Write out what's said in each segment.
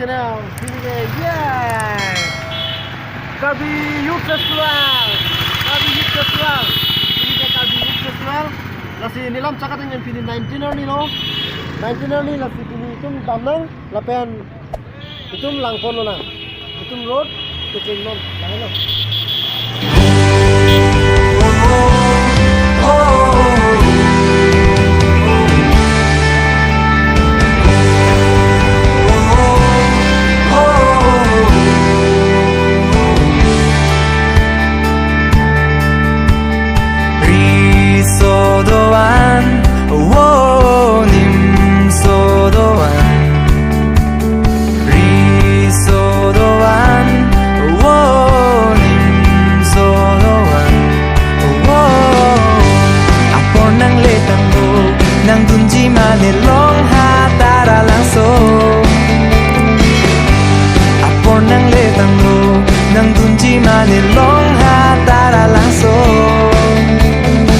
channel. Sini deh, yeah. Krabi Youth Festival. Krabi Youth Festival. Sini deh Krabi Youth Festival. Lasi nilam cakat yang pilih 19er nih lo. 19er nih lasi pilih itu tamang, lapian itu langkon lo na. Itu road, itu non, jangan lo.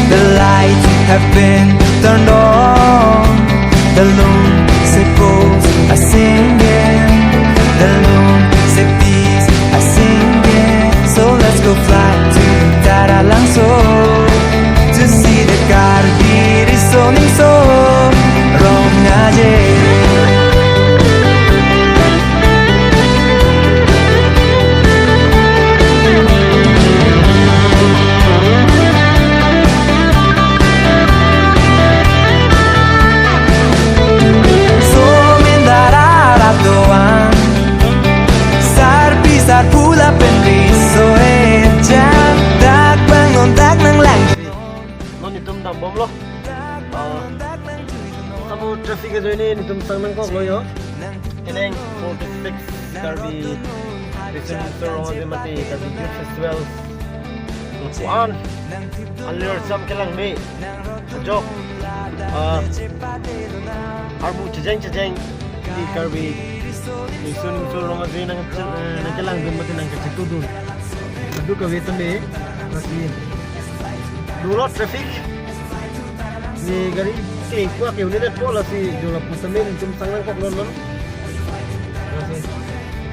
The lights have been turned on. The lunatic bulls are singing. The lunatic bees are singing. So let's go fly to Taralangso to see the Karbi soning so Rongaje. Bom lo, kamu traffic aja ini tum sanang kok lo yo, ini 46 Karbi Recent Sorong aja mati Karbi Youth Festival, lupuan, alir sam kelang be, sejok, arbu cejeng di Karbi Recent Sorong aja nang kelang be mati nang kecik tudun, aduh kawitan be, masih dulu traffic. Ni gari kuat ya udah pola si jola pusamin cum sangan kok non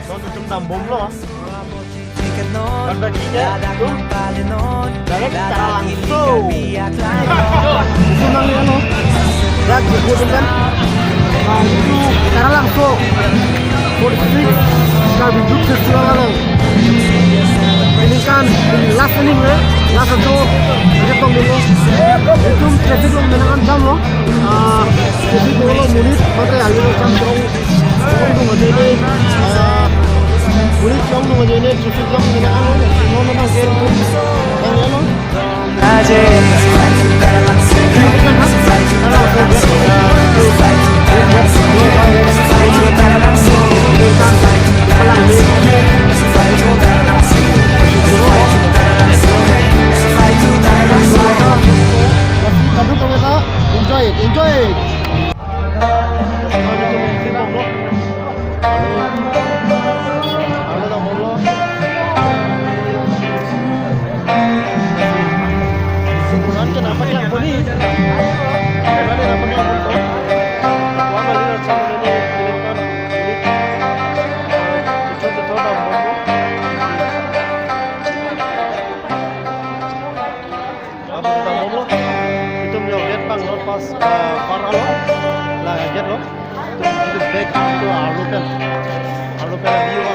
so cum tambom lo kan baginya tuh dari Taralangso sunang ano lagi gudung kan itu Taralangso 46 Karbi Youth Festival ano ini kan last ini last itu kita dulu itu traffic lo menakan jam lo traffic lo munit mata ayo jam dong dong aja ini munit jam dong aja ini traffic jam menakan lo memang keren yang lo aja enjoy it. Kenapa dia bunyi? Kenapa dia bunyi? Wah, balik sama ini. Pas para lo, lah get lo, itu back itu alukan view